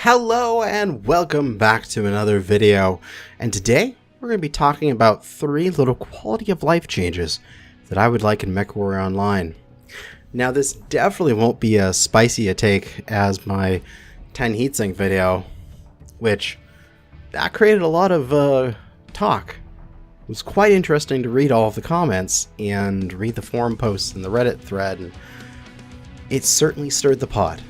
Hello and welcome back to another video, and today we're going to be talking about 3 little quality of life changes that I would like in MechWarrior Online. Now this definitely won't be as spicy a take as my 10 heatsink video, which that created a lot of talk. It was quite interesting to read all of the comments and read the forum posts and the Reddit thread, and it certainly stirred the pot.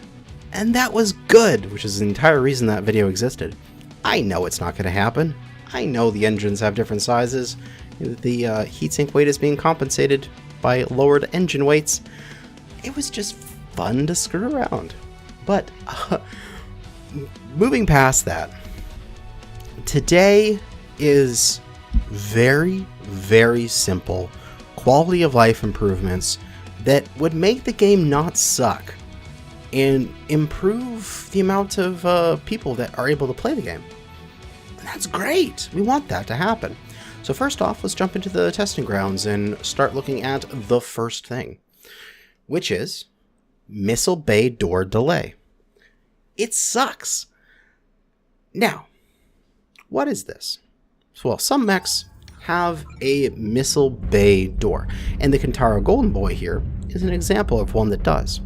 And that was good, which is the entire reason that video existed. I know it's not going to happen. I know the engines have different sizes. The heatsink weight is being compensated by lowered engine weights. It was just fun to screw around. But moving past that, today is very, very simple quality of life improvements that would make the game not suck and improve the amount of people that are able to play the game. And that's great. We want that to happen. So first off, let's jump into the testing grounds and start looking at the first thing, which is missile bay door delay. It sucks. Now, what is this? Well, some mechs have a missile bay door, and the Kintaro Golden Boy here is an example of one that does.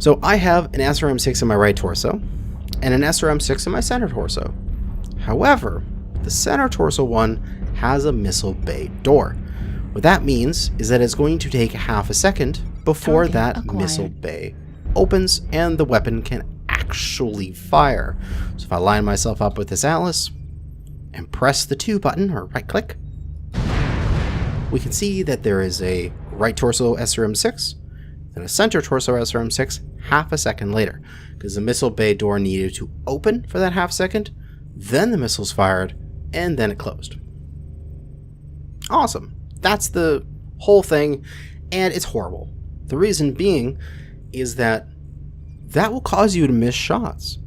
So I have an SRM6 in my right torso and an SRM6 in my center torso. However, the center torso one has a missile bay door. What that means is that it's going to take half a second before that missile bay opens and the weapon can actually fire. So if I line myself up with this Atlas and press the 2 button or right click, we can see that there is a right torso SRM6 and a center torso SRM6 half a second later, because the missile bay door needed to open for that half second, then the missiles fired, and then it closed. Awesome. That's the whole thing, and it's horrible. The reason being is that will cause you to miss shots.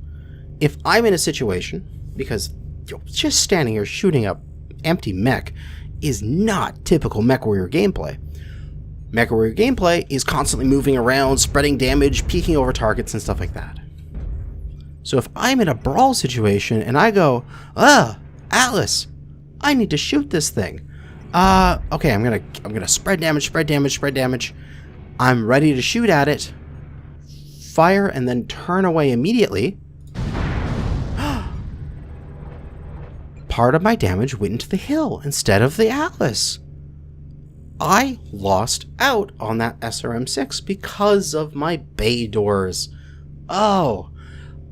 If I'm in a situation, because just standing here shooting up empty mech is not typical MechWarrior gameplay. MechWarrior gameplay is constantly moving around, spreading damage, peeking over targets, and stuff like that. So if I'm in a brawl situation and I go, Atlas, I need to shoot this thing. Okay, I'm gonna spread damage. I'm ready to shoot at it, fire, and then turn away immediately. Part of my damage went into the hill instead of the Atlas. I lost out on that SRM6 because of my bay doors. Oh,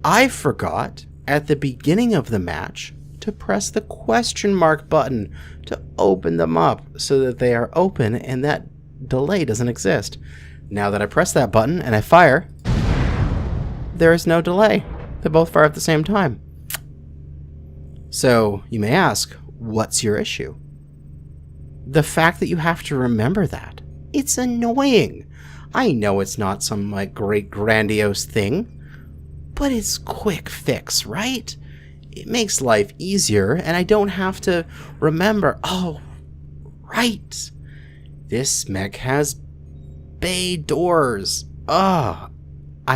I forgot at the beginning of the match to press the question mark button to open them up so that they are open and that delay doesn't exist. Now that I press that button and I fire, there is no delay. They both fire at the same time. So you may ask, what's your issue? The fact that you have to remember that. It's annoying. I know it's not some great grandiose thing, but it's quick fix, right? It makes life easier and I don't have to remember, oh, right, this mech has bay doors. I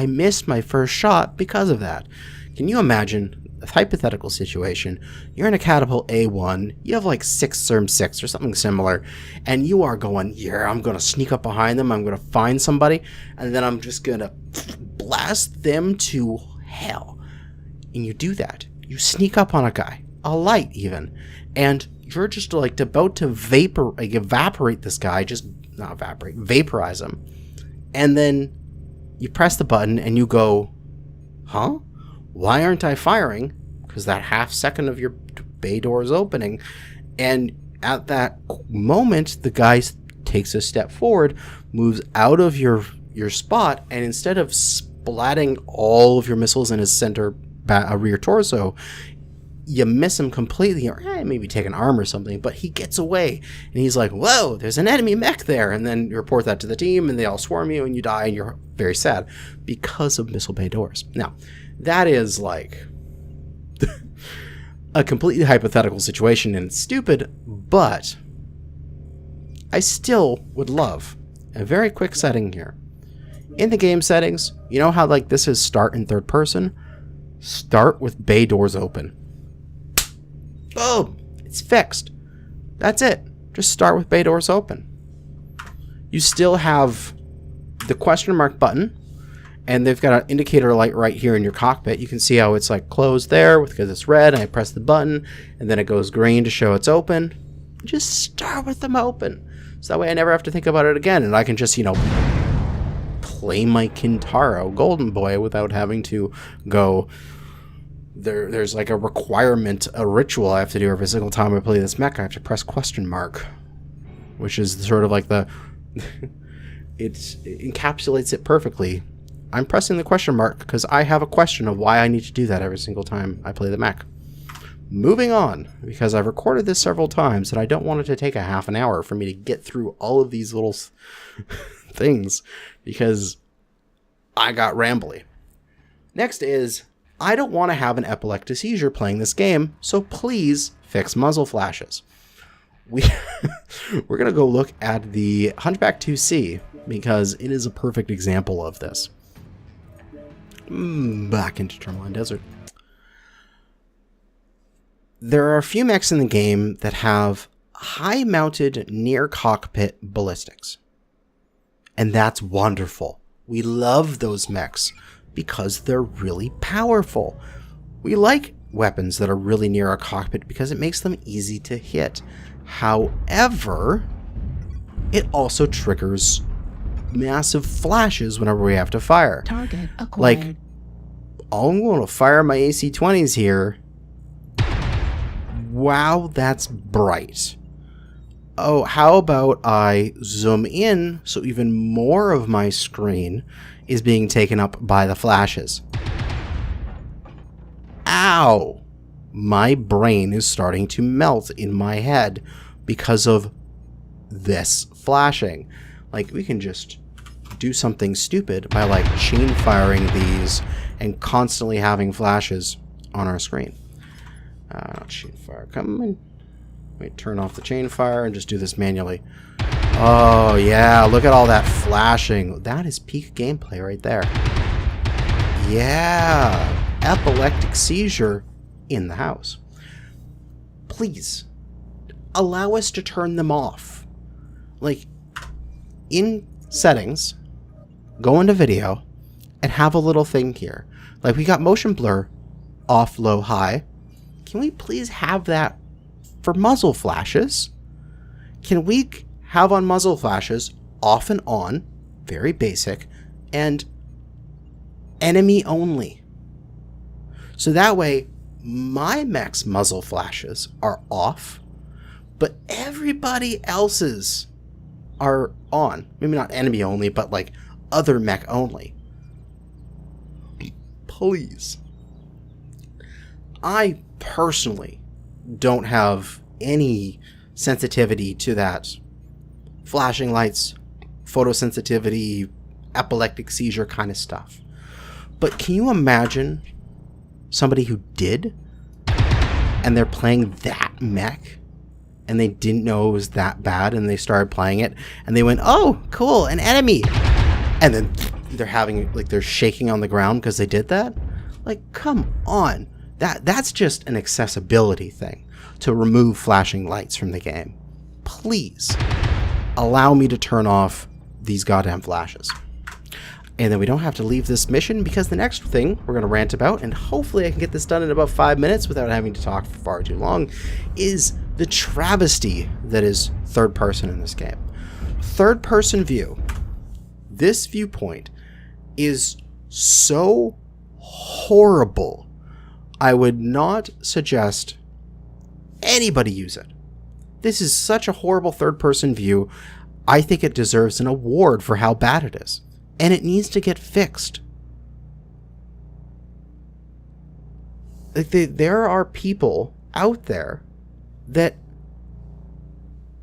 missed my first shot because of that. Can you imagine a hypothetical situation? You're in a catapult A1, you have like 6 SRM6 or something similar, and you are going, yeah, I'm gonna sneak up behind them, I'm gonna find somebody, and then I'm just gonna blast them to hell. And you do that. You sneak up on a guy, a light even, and you're just like about to evaporate this guy, vaporize him, and then you press the button and you go, huh? Why aren't I firing? Because that half second of your bay door is opening. And at that moment, the guy takes a step forward, moves out of your spot, and instead of splatting all of your missiles in his center rear torso, you miss him completely, or maybe take an arm or something, but he gets away. And he's like, whoa, there's an enemy mech there. And then you report that to the team, and they all swarm you, and you die, and you're very sad because of missile bay doors. Now, that is like a completely hypothetical situation and it's stupid, but I still would love a very quick setting here. In the game settings, you know how like this is start in third person? Start with bay doors open. Boom! It's fixed. That's it. Just start with bay doors open. You still have the question mark button, and they've got an indicator light right here in your cockpit. You can see how it's like closed there because it's red, and I press the button, and then it goes green to show it's open. Just start with them open. So that way I never have to think about it again, and I can just, play my Kintaro Golden Boy without having to go... There's like a requirement, a ritual I have to do every single time I play this mech. I have to press question mark, which is sort of like the... it encapsulates it perfectly. I'm pressing the question mark because I have a question of why I need to do that every single time I play the mech. Moving on, because I've recorded this several times and I don't want it to take a half an hour for me to get through all of these little things because I got rambly. Next is, I don't want to have an epileptic seizure playing this game, so please fix muzzle flashes. We're going to go look at the Hunchback 2C because it is a perfect example of this. Back into Tourmaline Desert. There are a few mechs in the game that have high-mounted near-cockpit ballistics. And that's wonderful. We love those mechs because they're really powerful. We like weapons that are really near our cockpit because it makes them easy to hit. However, it also triggers massive flashes whenever we have to fire. Target acquired. Like, I'm going to fire my AC-20s here. Wow, that's bright. Oh, how about I zoom in so even more of my screen is being taken up by the flashes. Ow! My brain is starting to melt in my head because of this flashing. Like, we can just do something stupid by, like, chain firing these and constantly having flashes on our screen. Not chain fire. Come in. Let me turn off the chain fire and just do this manually. Oh, yeah. Look at all that flashing. That is peak gameplay right there. Yeah. Epileptic seizure in the house. Please, allow us to turn them off. Like, in settings, go into video, and have a little thing here. Like, we got motion blur off, low, high. Can we please have that for muzzle flashes? Can we have on muzzle flashes off and on, very basic, and enemy only? So that way, my mech's muzzle flashes are off, but everybody else's are on. Maybe not enemy only, but like other mech only. Please. I personally don't have any sensitivity to that flashing lights, photosensitivity, epileptic seizure kind of stuff. But can you imagine somebody who did, and they're playing that mech, and they didn't know it was that bad, and they started playing it, and they went, oh, cool, an enemy! And then they're having, like, they're shaking on the ground because they did that? Like, come on. That's just an accessibility thing, to remove flashing lights from the game. Please, allow me to turn off these goddamn flashes. And then we don't have to leave this mission, because the next thing we're going to rant about, and hopefully I can get this done in about 5 minutes without having to talk for far too long, is the travesty that is third person in this game. Third person view. This viewpoint is so horrible. I would not suggest anybody use it. This is such a horrible third person view. I think it deserves an award for how bad it is. And it needs to get fixed. Like, there are people out there that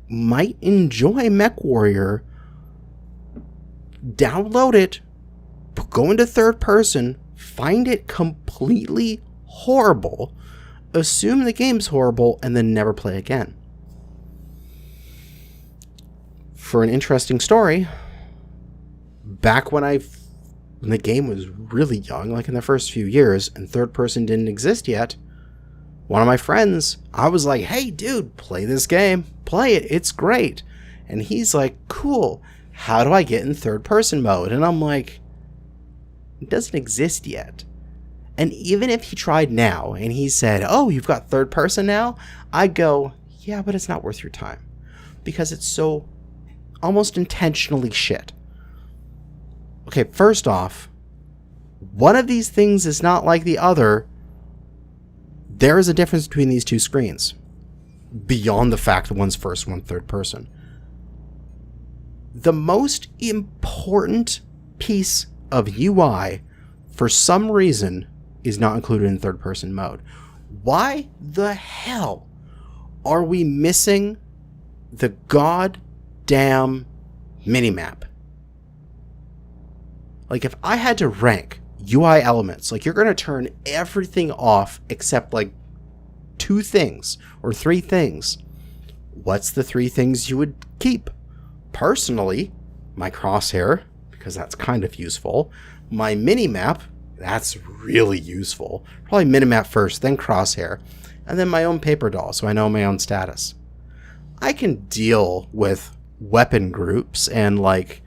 might enjoy MechWarrior. Download it, go into third person, find it completely horrible, assume the game's horrible, and then never play again. For an interesting story, back when I when the game was really young, like in the first few years, and third person didn't exist yet, one of my friends, I was like, hey dude, play this game. Play it. It's great. And he's like, cool. How do I get in third person mode? And I'm like, it doesn't exist yet. And even if he tried now and he said, oh, you've got third person now, I go, yeah, but it's not worth your time. Because it's so almost intentionally shit. Okay, first off, one of these things is not like the other. There is a difference between these two screens. Beyond the fact that one's first, one's third person. The most important piece of UI, for some reason, is not included in third person mode. Why the hell are we missing the goddamn minimap? Like, if I had to rank UI elements, like, you're going to turn everything off except like 2 things or 3 things. What's the 3 things you would keep? Personally, my crosshair, because that's kind of useful. My minimap, that's really useful. Probably minimap first, then crosshair. And then my own paper doll, so I know my own status. I can deal with weapon groups and like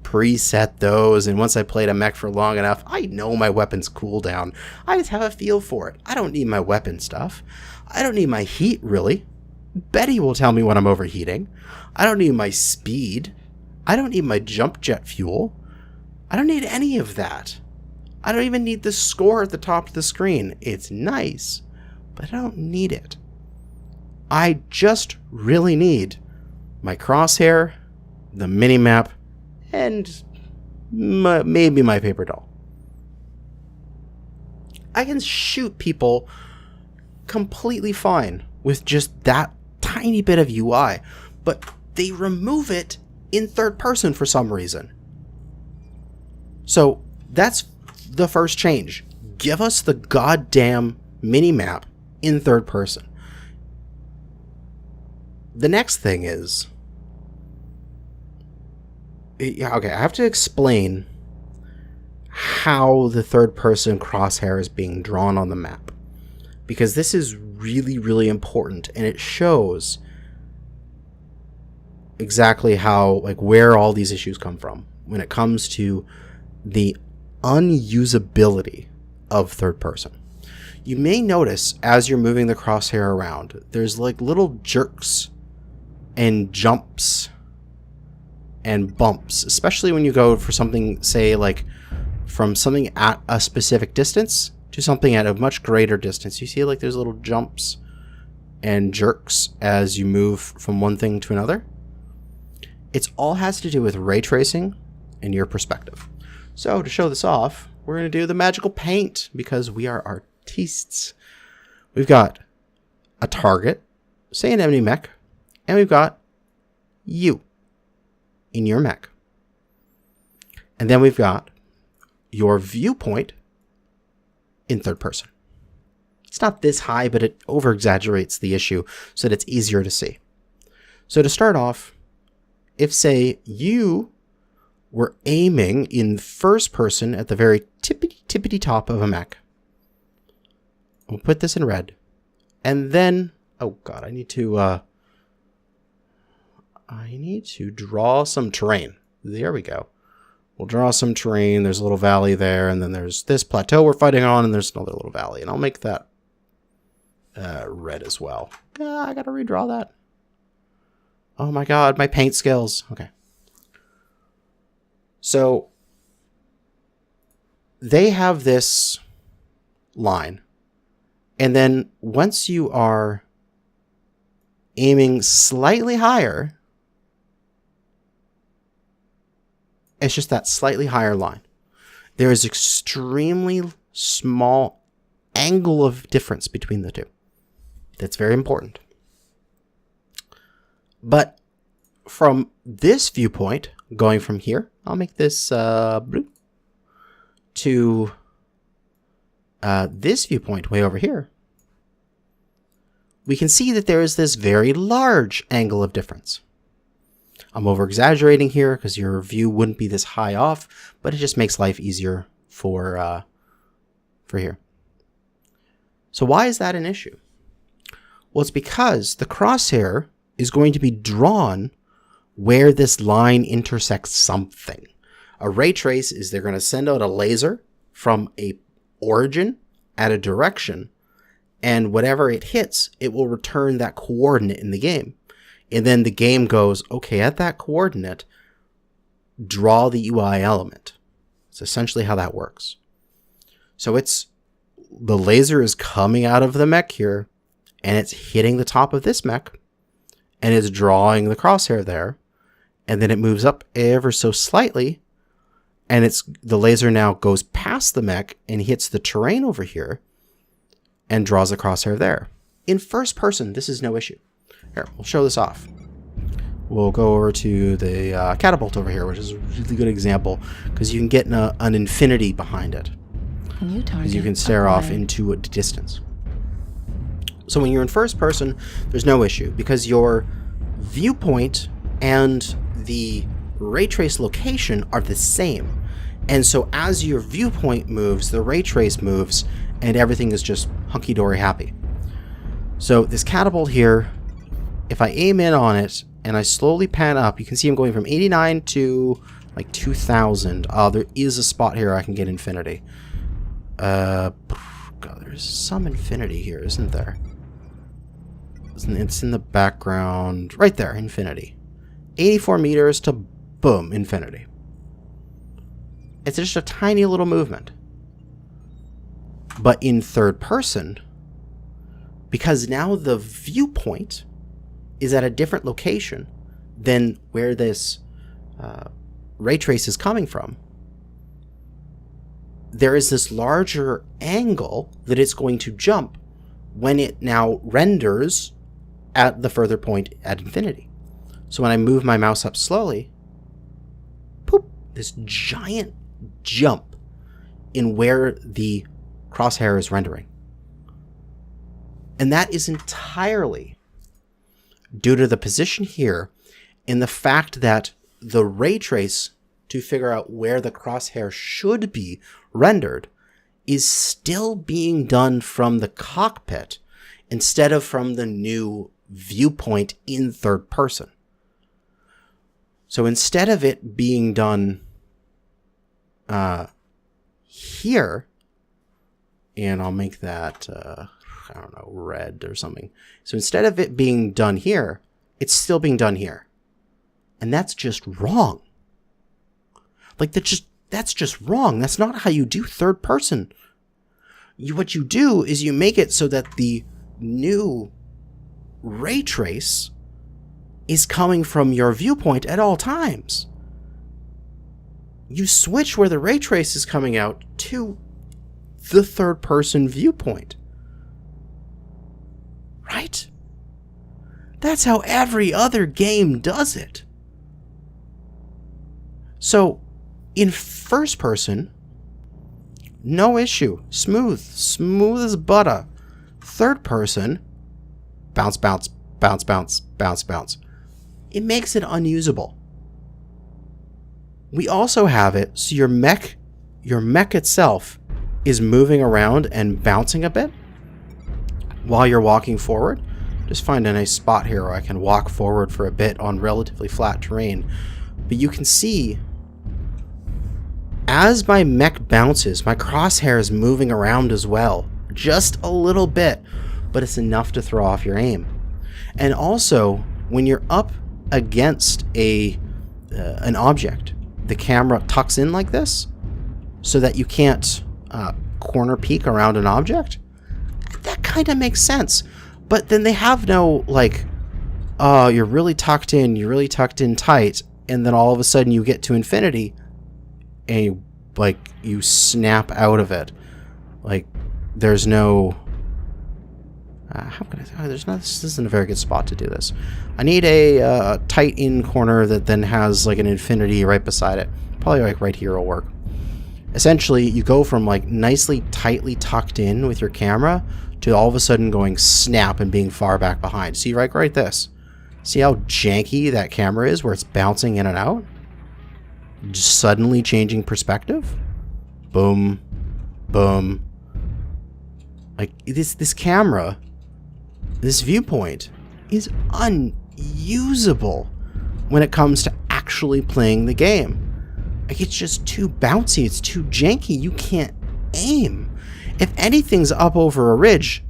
preset those, and once I played a mech for long enough, I know my weapon's cooldown. I just have a feel for it. I don't need my weapon stuff. I don't need my heat, really. Betty will tell me when I'm overheating. I don't need my speed. I don't need my jump jet fuel. I don't need any of that. I don't even need the score at the top of the screen. It's nice, but I don't need it. I just really need my crosshair, the minimap, and maybe my paper doll. I can shoot people completely fine with just that tiny bit of UI, but they remove it in third person for some reason. So that's the first change. Give us the goddamn minimap in third person. The next thing is, yeah, okay, I have to explain how the third person crosshair is being drawn on the map, because this is really, really important, and it shows exactly how, like, where all these issues come from when it comes to the unusability of third person. You may notice as you're moving the crosshair around, there's like little jerks and jumps and bumps, especially when you go for something, say, like from something at a specific distance to something at a much greater distance. You see, like, there's little jumps and jerks as you move from one thing to another. It's all has to do with ray tracing and your perspective. So to show this off, we're going to do the magical paint, because we are artistes. We've got a target, say an enemy mech, and we've got you in your mech. And then we've got your viewpoint in third person. It's not this high, but it over-exaggerates the issue so that it's easier to see. So to start off, if, say, you were aiming in first person at the very tippity top of a mech, we'll put this in red. And then, oh god, I need to draw some terrain. There we go. We'll draw some terrain. There's a little valley there, and then there's this plateau we're fighting on, and there's another little valley. And I'll make that red as well. I gotta redraw that. Oh my god, my paint skills. Okay. So they have this line, and then once you are aiming slightly higher, it's just that slightly higher line. There is extremely small angle of difference between the two. That's very important. But from this viewpoint, going from here, I'll make this blue, to this viewpoint way over here, we can see that there is this very large angle of difference. I'm over exaggerating here because your view wouldn't be this high off, but it just makes life easier for here. So why is that an issue? Well, it's because the crosshair is going to be drawn where this line intersects something. A ray trace is they're going to send out a laser from a origin at a direction, and whatever it hits, it will return that coordinate in the game. And then the game goes, okay, at that coordinate, draw the UI element. It's essentially how that works. So the laser is coming out of the mech here, and it's hitting the top of this mech, and it's drawing the crosshair there, and then it moves up ever so slightly, and the laser now goes past the mech and hits the terrain over here, and draws a crosshair there. In first person, this is no issue. Here, we'll show this off. We'll go over to the catapult over here, which is a really good example, because you can get an infinity behind it. Because you can stare off into a distance. So when you're in first person, there's no issue, because your viewpoint and the ray trace location are the same. And so as your viewpoint moves, the ray trace moves, and everything is just hunky-dory happy. So this catapult here, if I aim in on it and I slowly pan up, you can see I'm going from 89 to like 2000. There is a spot here I can get infinity. God, there's some infinity here, isn't there? It's in the background. Right there, infinity. 84 meters to boom, infinity. It's just a tiny little movement. But in third person, because now the viewpoint is at a different location than where this ray trace is coming from, there is this larger angle that it's going to jump when it now renders at the further point at infinity. So when I move my mouse up slowly, poop, this giant jump in where the crosshair is rendering. And that is entirely due to the position here and the fact that the ray trace to figure out where the crosshair should be rendered is still being done from the cockpit instead of from the new viewpoint in third person. So instead of it being done here, and I'll make that, I don't know, red or something. So instead of it being done here, it's still being done here. And that's just wrong. Like, that's just wrong. That's not how you do third person. What you do is you make it so that the new ray trace is coming from your viewpoint at all times. You switch where the ray trace is coming out to the third person viewpoint. Right? That's how every other game does it. So, in first person, no issue. Smooth as butter. Third person, bounce, bounce, bounce, bounce, bounce, bounce. It makes it unusable. We also have it so your mech itself is moving around and bouncing a bit while you're walking forward. Just find a nice spot here where I can walk forward for a bit on relatively flat terrain. But you can see as my mech bounces, my crosshair is moving around as well. Just a little bit, but it's enough to throw off your aim. And also, when you're up against an object, the camera tucks in like this so that you can't corner peek around an object. That kind of makes sense. But then they have no, like, oh, you're really tucked in tight, and then all of a sudden you get to infinity and you snap out of it. Like, there's no how can I this isn't a very good spot to do this. I need a tight in corner that then has like an infinity right beside it. Probably like right here will work. Essentially, you go from like nicely tightly tucked in with your camera to all of a sudden going snap and being far back behind. See, right this. See how janky that camera is where it's bouncing in and out? Just suddenly changing perspective? Boom. Boom. Like, this camera, this viewpoint, is unusable when it comes to actually playing the game. Like, it's just too bouncy, it's too janky, you can't aim. If anything's up over a ridge,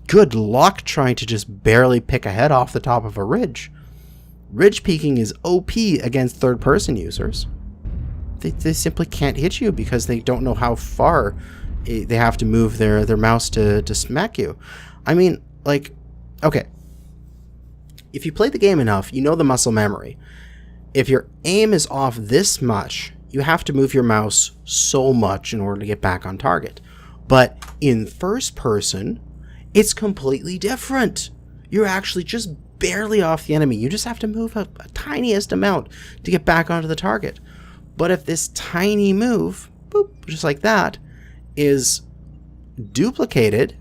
good luck trying to just barely pick a head off the top of a ridge. Ridge peeking is OP against third-person users. They simply can't hit you because they don't know how far they have to move their mouse to smack you. I mean, like, okay. If you play the game enough, you know the muscle memory. If your aim is off this much, you have to move your mouse so much in order to get back on target. But in first person, it's completely different. You're actually just barely off the enemy. You just have to move a tiniest amount to get back onto the target. But if this tiny move, boop, just like that, is duplicated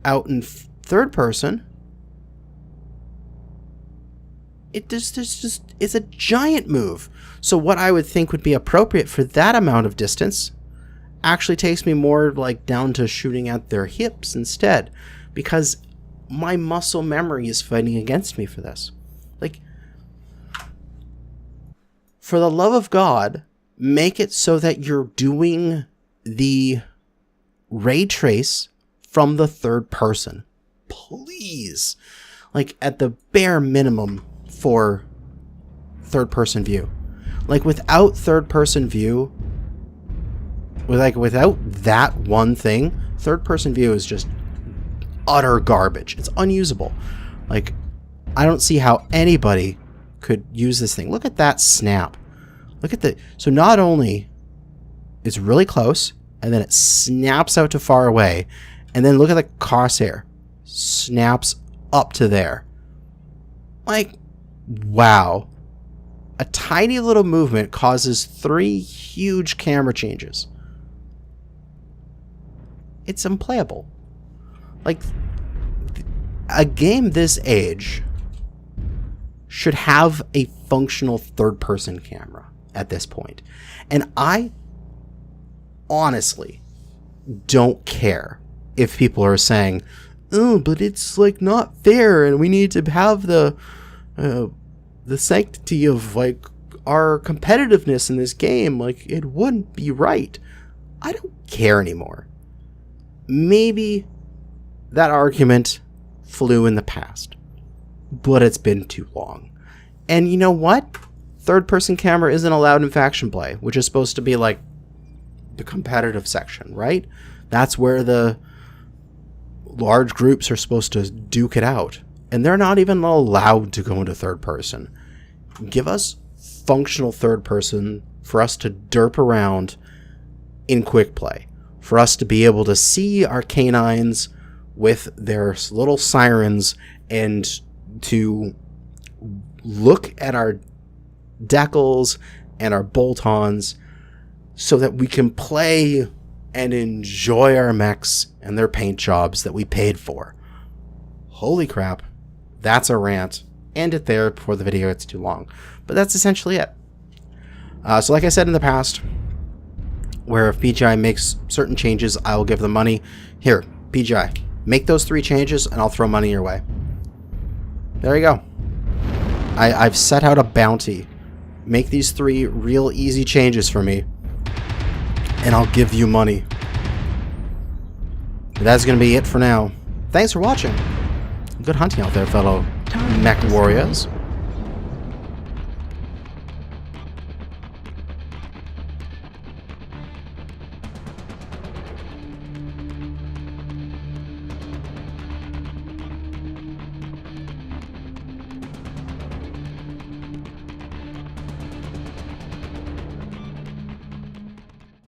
out in third person, it's a giant move. So what I would think would be appropriate for that amount of distance actually takes me more like down to shooting at their hips instead, because my muscle memory is fighting against me for this. Like, for the love of God, make it so that you're doing the ray trace from the third person. Please. Like, at the bare minimum for third person view. Like, without third person view, without that one thing, third person view is just utter garbage. It's unusable. Like, I don't see how anybody could use this thing. Look at that snap. Look at the... So not only it's really close, and then it snaps out to far away, and then look at the crosshair. Snaps up to there. Like, wow. A tiny little movement causes 3 huge camera changes. It's unplayable. Like, a game this age should have a functional third-person camera at this point. And I honestly don't care if people are saying, oh, but it's like not fair and we need to have the sanctity of like our competitiveness in this game. Like, it wouldn't be right. I don't care anymore. Maybe that argument flew in the past, but it's been too long. And you know what? Third-person camera isn't allowed in faction play, which is supposed to be like the competitive section, right? That's where the large groups are supposed to duke it out. And they're not even allowed to go into third person. Give us functional third person for us to derp around in quick play. For us to be able to see our canines with their little sirens and to look at our decals and our bolt-ons so that we can play and enjoy our mechs and their paint jobs that we paid for. Holy crap. That's a rant. End it there before the video gets too long. But that's essentially it. So like I said in the past, where if PGI makes certain changes, I will give them money. Here, PGI, make those 3 changes and I'll throw money your way. There you go. I've set out a bounty. Make these 3 real easy changes for me, and I'll give you money. But that's going to be it for now. Thanks for watching. Good hunting out there, fellow mech warriors.